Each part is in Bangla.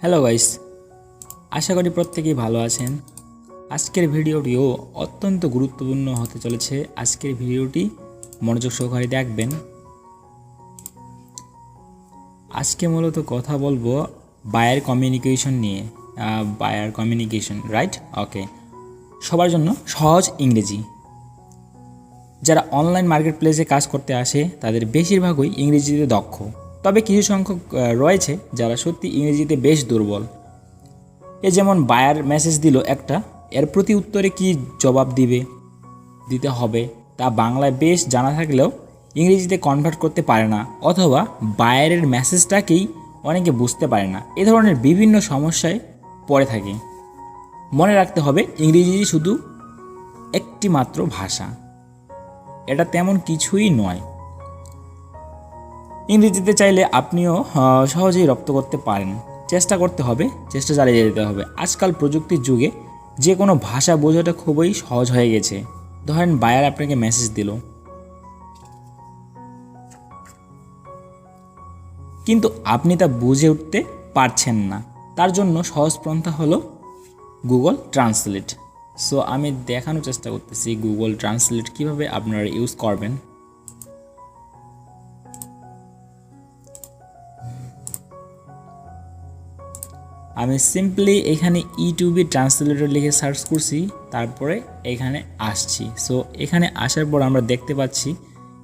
হ্যালো গাইস, আশা করি প্রত্যেকেই ভালো আছেন। আজকের ভিডিওটিও অত্যন্ত গুরুত্বপূর্ণ হতে চলেছে। আজকের ভিডিওটি মনোযোগ সহকারে দেখবেন। আজকে মূলত কথা বলবো বায়ার কমিউনিকেশন নিয়ে। Buyer communication, right? ওকে, সবার জন্য সহজ ইংরেজি। যারা অনলাইন মার্কেট প্লেসে কাজ করতে আসে তাদের বেশিরভাগই ইংরেজিতে দক্ষ, তবে কিছু সংখ্যক রয়েছে যারা সত্যি ইংরেজিতে বেশ দুর্বল। এ যেমন বায়ার মেসেজ দিল একটা, এর প্রতি উত্তরে কি জবাব দিতে হবে তা বাংলায় বেশ জানা থাকলেও ইংরেজিতে কনভার্ট করতে পারে না, অথবা বায়ারের মেসেজটাকেই অনেকে বুঝতে পারে না। এ ধরনের বিভিন্ন সমস্যায় পড়ে থাকে। মনে রাখতে হবে, ইংরেজি শুধু একটি মাত্র ভাষা, এটা তেমন কিছুই নয়। ইংরেজিতে চাইলে আপনিও সহজেই রপ্ত করতে পারেন। চেষ্টা করতে হবে, চেষ্টা চালিয়ে যেতে হবে। আজকাল প্রযুক্তির যুগে যে কোনো ভাষা বোঝাটা খুবই সহজ হয়ে গেছে। ধরেন বায়ার আপনাকে মেসেজ দিল, কিন্তু আপনি তা বুঝে উঠতে পারছেন না। তার জন্য সহজ পন্থা হলো গুগল ট্রান্সলেট। সো আমি দেখানোর চেষ্টা করতেছি গুগল ট্রান্সলেট কিভাবে আপনারা ইউজ করবেন। আমি সিম্পলি এখানে ইউটিউবে ট্রান্সলেটর লিখে সার্চ করছি, তারপরে এখানে আসছি। সো এখানে আসার পর আমরা দেখতে পাচ্ছি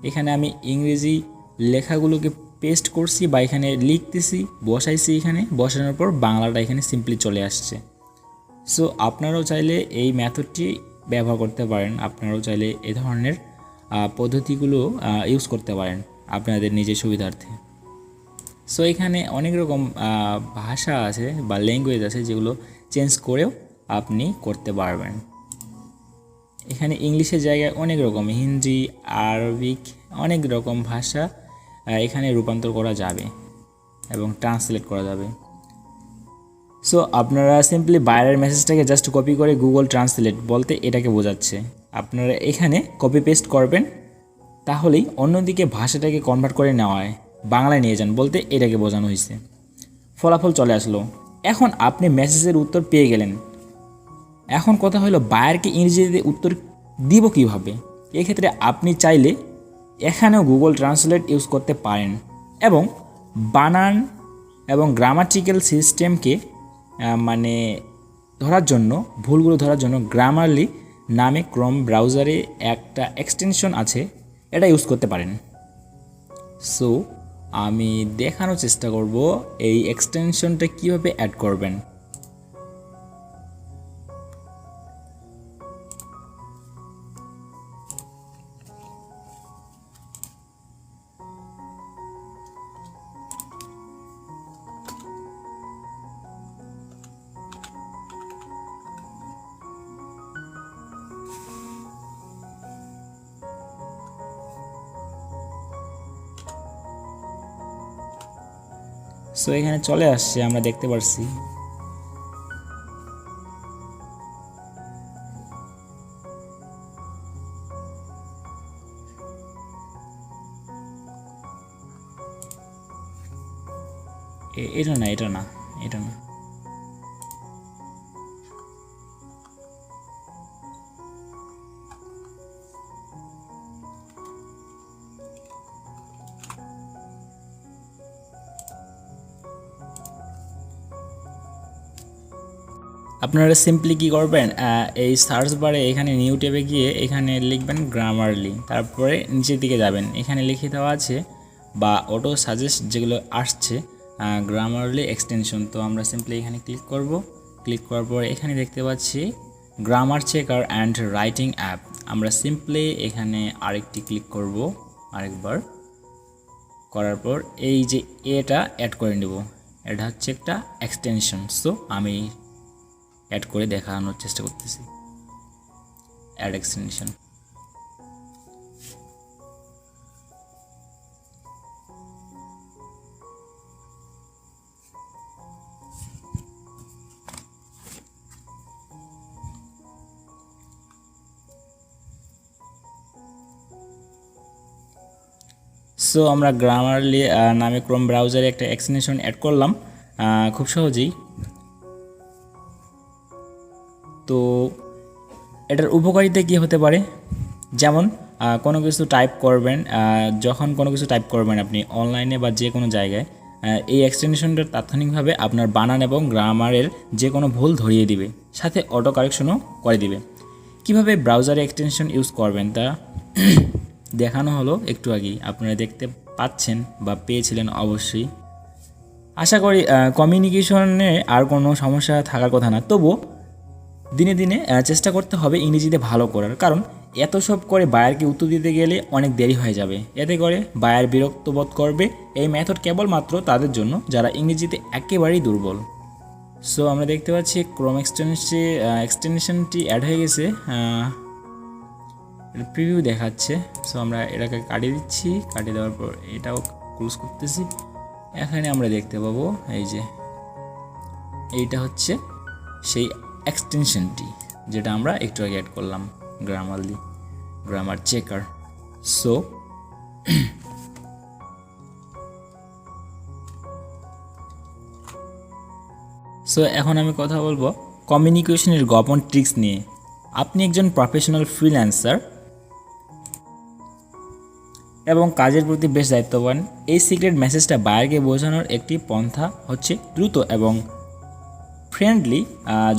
এখানে আমি ইংরেজি লেখাগুলোকে পেস্ট করছি বা এখানে লিখতেছি, বসাইছি। এখানে বসানোর পর বাংলাটা এখানে সিম্পলি চলে আসছে। সো আপনারাও চাইলে এই মেথডটি ব্যবহার করতে পারেন। আপনারাও চাইলে এই ধরনের পদ্ধতিগুলো ইউজ করতে পারেন আপনাদের নিজের সুবিধার্থে। সো এখানে অনেক রকম ভাষা আছে বা ল্যাঙ্গুয়েজ আছে যেগুলো চেঞ্জ করেও আপনি করতে পারবেন। এখানে ইংলিশের জায়গায় অনেক রকম হিন্দি, আরবিক, অনেক রকম ভাষা এখানে রূপান্তর করা যাবে এবং ট্রান্সলেট করা যাবে। সো আপনারা সিম্পলি বায়ারের মেসেজটাকে জাস্ট কপি করে গুগল ট্রান্সলেট বলতে এটাকে বোঝাচ্ছে। আপনারা এখানে কপি পেস্ট করবেন, তাহলেই অন্যদিকে ভাষাটাকে কনভার্ট করে নেওয়া হয়, বাংলায় নিয়ে যান বলতে এটাকে বোঝানো হয়েছে। ফলাফল চলে আসলো। এখন আপনি মেসেজের উত্তর পেয়ে গেলেন। এখন কথা হলো বায়ারকে ইংরেজিতে উত্তর দিব কিভাবে। এক্ষেত্রে আপনি চাইলে এখানেও গুগল ট্রান্সলেট ইউজ করতে পারেন এবং বানান এবং গ্রামাটিক্যাল সিস্টেমকে মানে ধরার জন্য, ভুলগুলো ধরার জন্য গ্রামারলি নামে ক্রোম ব্রাউজারে একটা এক্সটেনশন আছে, এটা ইউজ করতে পারেন। সো আমি দেখানোর চেষ্টা করব এই এক্সটেনশনটা কীভাবে অ্যাড করবেন। সো এখানে চলে আসছে, আমরা দেখতে পারছি। এটা না, এটা না, এটা না। আপনারা সিম্পলি কী করবেন, এই সার্চ বারে এখানে নিউ ট্যাবে গিয়ে এখানে লিখবেন গ্রামারলি, তারপরে নিচের দিকে যাবেন। এখানে লিখে দেওয়া আছে বা অটো সাজেস্ট যেগুলো আসছে গ্রামারলি এক্সটেনশন। তো আমরা সিম্পলি এখানে ক্লিক করব। ক্লিক করার পর এখানে দেখতে পাচ্ছি grammar checker and writing app. আমরা সিম্পলি এখানে আরেকটি ক্লিক করব, আরেকবার করার পর এই যে এটা অ্যাড করে নেব। এটা হচ্ছে একটা এক্সটেনশন। সো আমি অ্যাড করে দেখানোর চেষ্টা করতেছি, অ্যাড এক্সটেনশন। সো আমরা গ্রামারলি নামে ক্রোম ব্রাউজারে একটা এক্সটেনশন অ্যাড করলাম। খুব সহজেই। তো এটার উপকারিতা কী হতে পারে, যেমন কোনো কিছু টাইপ করবেন, যখন কোনো কিছু টাইপ করবেন আপনি অনলাইনে বা যে কোনো জায়গায়, এই এক্সটেনশনটা তাৎক্ষণিকভাবে আপনার বানান এবং গ্রামারের যে কোনো ভুল ধরিয়ে দিবে, সাথে অটো কারেকশনও করে দিবে। কিভাবে ব্রাউজারে এক্সটেনশন ইউজ করবেন তা দেখানো হলো একটু আগেই, আপনারা দেখতে পাচ্ছেন বা পেয়েছিলেন অবশ্যই। আশা করি কমিউনিকেশনে আর কোনো সমস্যা থাকার কথা না। তবুও দিনে দিনে চেষ্টা করতে হবে ইংরেজিতে ভালো করার, কারণ এত সব করে বায়ারকে উত্তর দিতে গেলে অনেক দেরি হয়ে যাবে, এতে করে বায়ার বিরক্ত বোধ করবে। এই মেথড কেবলমাত্র তাদের জন্য যারা ইংরেজিতে একেবারেই দুর্বল। সো আমরা দেখতে পাচ্ছি ক্রোম এক্সটেনশনটি অ্যাড হয়ে গেছে, প্রিভিউ দেখাচ্ছে। সো আমরা এটাকে কাটিয়ে দিচ্ছি, কাটিয়ে দেওয়ার পর এটাও ক্লোজ করতেছি। এখানে আমরা দেখতে পাবো এই যে এইটা হচ্ছে সেই এক্সটেনশনটি যেটা আমরা একটু আগে অ্যাড করলাম, গ্রামার চেকার। সো এখন আমি কথা বলবো কমিউনিকেশনের গোপন ট্রিক্স নিয়ে। আপনি একজন প্রফেশনাল ফ্রিল্যান্সার এবং কাজের প্রতি বেশ দায়িত্ববান। এই সিক্রেট মেসেজটা বায়ারকে বোঝানোর একটি পন্থা হচ্ছে দ্রুত এবং ফ্রেন্ডলি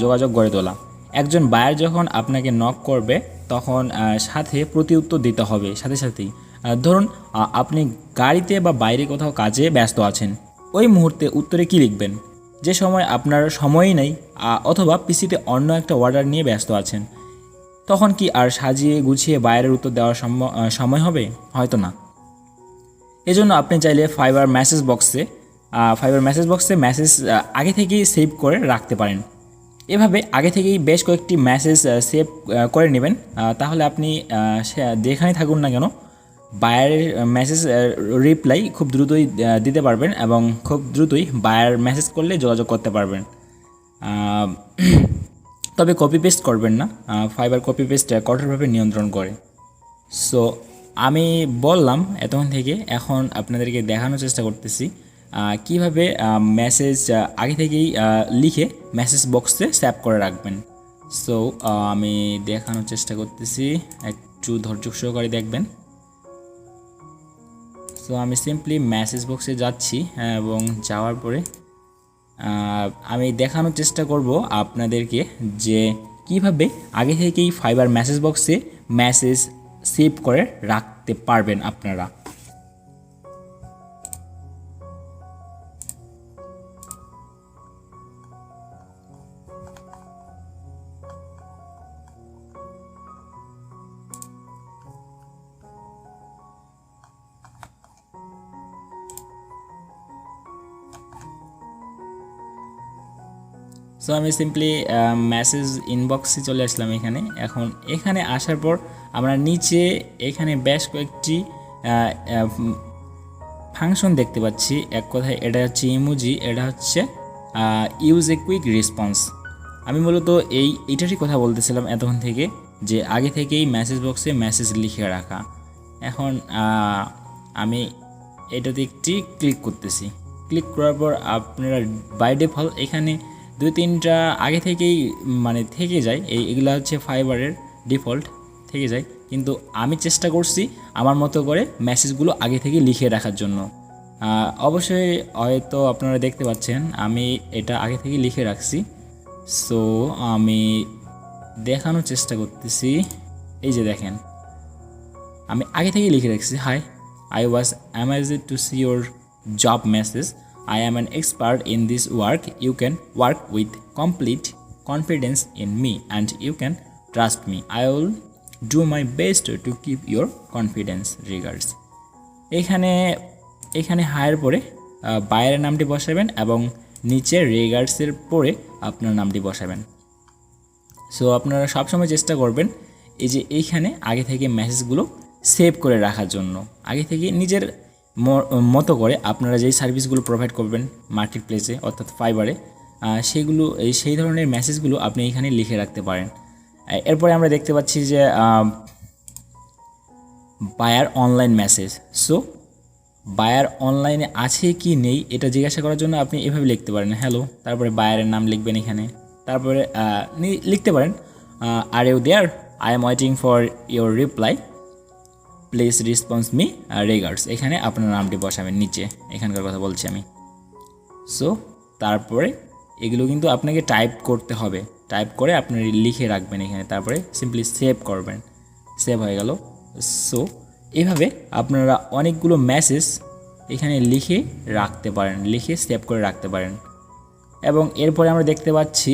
যোগাযোগ গড়ে তোলা। একজন বায়ার যখন আপনাকে নক করবে তখন সাথে প্রতি উত্তর দিতে হবে সাথে সাথেই। ধরুন আপনি গাড়িতে বা বাইরে কোথাও কাজে ব্যস্ত আছেন, ওই মুহূর্তে উত্তরে কী লিখবেন? যে সময় আপনার সময়ই নেই, অথবা পিসিতে অন্য একটা অর্ডার নিয়ে ব্যস্ত আছেন, তখন কি আর সাজিয়ে গুছিয়ে বায়ারের উত্তর দেওয়ার সময় হবে? হয়তো না। এজন্য আপনি চাইলে ফাইবার মেসেজ বক্সে মেসেজ আগে থেকেই সেভ করে রাখতে পারেন। এভাবে আগে থেকেই বেশ কয়েকটি মেসেজ সেভ করে নেবেন, তাহলে আপনি যেখানে থাকুন না কেন বায়ারের মেসেজ রিপ্লাই খুব দ্রুতই দিতে পারবেন এবং খুব দ্রুতই বায়ার মেসেজ করলে যোগাযোগ করতে পারবেন। তবে কপি পেস্ট করবেন না, ফাইবার কপি পেস্ট কঠোরভাবে নিয়ন্ত্রণ করে। সো আমি বললাম এতক্ষণ থেকে, এখন আপনাদেরকে দেখানোর চেষ্টা করতেছি কিভাবে মেসেজ আগে থেকেই লিখে মেসেজ বক্সে সেভ করে রাখবেন। সো আমি দেখানোর চেষ্টা করতেছি, একটু ধৈর্য সহকারে দেখবেন। সো আমি সিম্পলি মেসেজ বক্সে যাচ্ছি এবং যাওয়ার পরে আমি দেখানোর চেষ্টা করব আপনাদেরকে যে কিভাবে আগে থেকেই ফাইবার মেসেজ বক্সে মেসেজ সেভ করে রাখতে পারবেন আপনারা। সো আমি সিম্পলি মেসেজ ইনবক্সে চলে আসলাম এখানে। এখন এখানে আসার পর আমরা নিচে এখানে বেশ কয়েকটি ফাংশন দেখতে পাচ্ছি। এক কথায় এটা হচ্ছে ইমোজি, এটা হচ্ছে ইউজ এ কুইক রেসপন্স। আমি মূলত এইটারই কথা বলতেছিলাম এতক্ষণ থেকে, যে আগে থেকেই মেসেজ বক্সে মেসেজ লিখে রাখা। এখন আমি এটাতে একটি ক্লিক করতেছি। ক্লিক করার পর আপনারা বাই ডিফল্ট এখানে 2-3টা আগে থেকেই মানে থেকে যায়, এগুলো হচ্ছে ফাইবারের ডিফল্ট থেকে যায়, কিন্তু আমি চেষ্টা করছি আমার মতো করে মেসেজগুলো আগে থেকে লিখে রাখার জন্য। অবশ্যই হয়তো আপনারা দেখতে পাচ্ছেন আমি এটা আগে থেকে লিখে রাখছি। সো আমি দেখানোর চেষ্টা করতেছি, এই যে দেখেন আমি আগে থেকেই লিখে রাখছি। Hi, I was amazed to see your job message. I am an expert in this work. You can work with complete confidence in me and you can trust me. I will do my best to keep your confidence. Regards. এখানে হায়ার পরে বায়ারের নামটি বসাবেন এবং নিচে রেগার্ডসের পরে আপনার নামটি বসাবেন। সো আপনারা সবসময় চেষ্টা করবেন এই যে এইখানে আগে থেকে মেসেজগুলো সেভ করে রাখার জন্য। আগে থেকে নিজের মতো করে আপনারা যেই সার্ভিসগুলো প্রোভাইড করবেন মার্কেট প্লেসে অর্থাৎ ফাইবারে, সেই ধরনের মেসেজগুলো আপনি এখানে লিখে রাখতে পারেন। এরপরে আমরা দেখতে পাচ্ছি যে buyer online message. So buyer অনলাইনে আছে কি নেই এটা জিজ্ঞাসা করার জন্য আপনি এভাবে লিখতে পারেন হ্যালো, তারপরে বায়ারের নাম লিখবেন এখানে, তারপরে লিখতে পারেন are you there, I am waiting for your reply, please response me regards. এখানে আপনার নামটি বসাবেন নিচে, এখানকার কথা বলছি আমি। সো তারপরে এগুলো কিন্তু আপনাকে টাইপ করতে হবে, টাইপ করে আপনি লিখে রাখবেন এখানে, তারপরে সিম্পলি সেভ করবেন, সেভ হয়ে গেল। সো এইভাবে আপনারা অনেকগুলো মেসেজ এখানে লিখে রাখতে পারেন, লিখে সেভ করে রাখতে পারেন। এবং এরপরে আমরা দেখতে পাচ্ছি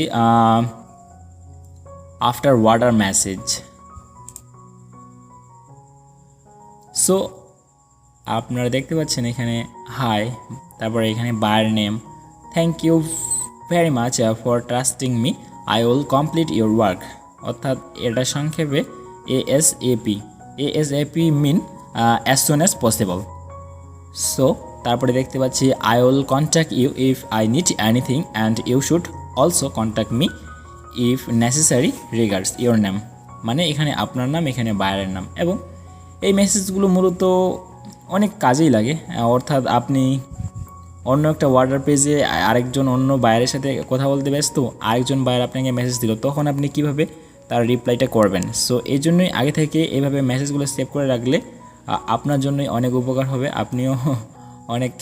আফটার ওয়াটার মেসেজ। সো আপনারা দেখতে পাচ্ছেন এখানে হাই, তারপরে এখানে buyer name, thank you very much for trusting me, I will complete your work, অর্থাৎ এটা সংক্ষেপে ASAP। ASAP mean as soon as possible. So তারপরে দেখতে পাচ্ছি I will contact you if I need anything and you should also contact me if necessary regards your name, মানে এখানে আপনার নাম, এখানে বায়ারের নাম। এবং এই মেসেজগুলো মূলত অনেক কাজেই লাগে, অর্থাৎ আপনি অন্য একটা অর্ডার পেজে আরেকজন অন্য বায়ারের সাথে কথা বলতে ব্যস্ত, আরেকজন বায়ার আপনাকে মেসেজ দিল, তখন আপনি কিভাবে তার রিপ্লাইটা করবেন। সো এই জন্যই আগে থেকে এভাবে মেসেজগুলো সেভ করে রাখলে আপনার জন্যই অনেক উপকার হবে, আপনিও অনেক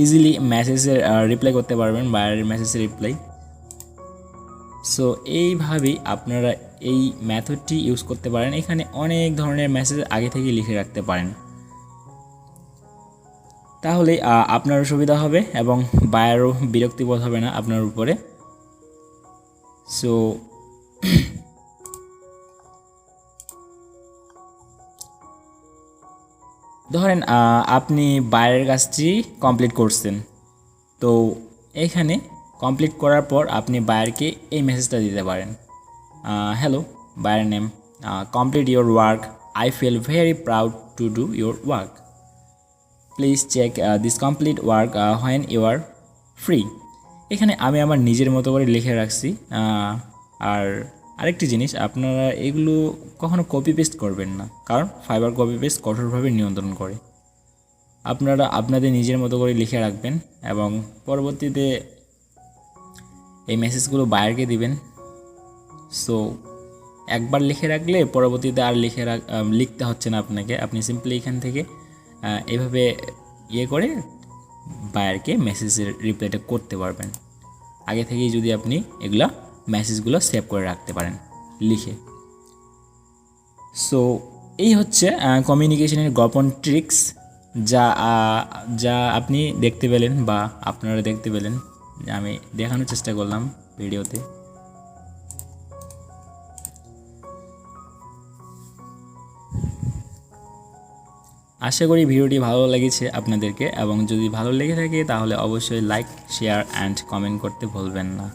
ইজিলি মেসেজের রিপ্লাই করতে পারবেন, বায়ারের মেসেজের রিপ্লাই। সো এইভাবেই আপনারা এই মেথডটি ইউজ করতে পারেন, এখানে অনেক ধরনের মেসেজ আগে থেকে লিখে রাখতে পারেন, তাহলে আপনারও সুবিধা হবে এবং বায়ারও বিরক্তিবোধ হবে না আপনার উপরে। সো ধরেন আপনি বায়ারের কাজটি কমপ্লিট করছেন, তো এখানে কমপ্লিট করার পর আপনি বায়ারকে এই মেসেজটা দিতে পারেন, hello buyer name, complete your work, I feel very proud to do your work, please check this complete work when you are free. এখানে আমি আমার নিজের মতো করে লিখে রাখছি। আর আরেকটি জিনিস, আপনারা এগুলো কখনো কপি পেস্ট করবেন না, কারণ ফাইবার কপি পেস্ট কঠোরভাবে নিয়ন্ত্রণ করে। আপনারা আপনাদের নিজের মতো করে লিখে রাখবেন এবং পরবর্তীতে এই মেসেজগুলো বায়ারকে দিবেন। সো একবার লিখে রাখলে পরবর্তীতে আর লিখতে হচ্ছে না আপনাকে, আপনি সিম্পলি এখান থেকে এভাবে করে বায়ারকে মেসেজের রিপ্লাইটা করতে পারবেন, আগে থেকেই যদি আপনি এগুলা মেসেজগুলো সেভ করে রাখতে পারেন লিখে। সো এই হচ্ছে কমিউনিকেশনের গোপন ট্রিক্স, যা আপনি দেখতে পেলেন বা আপনারা দেখতে পেলেন, আমি দেখানোর চেষ্টা করলাম ভিডিওতে। আশা করি ভিডিওটি ভালো লেগেছে আপনাদেরকে, এবং যদি ভালো লেগে থাকে তাহলে অবশ্যই লাইক, শেয়ার অ্যান্ড কমেন্ট করতে ভুলবেন না।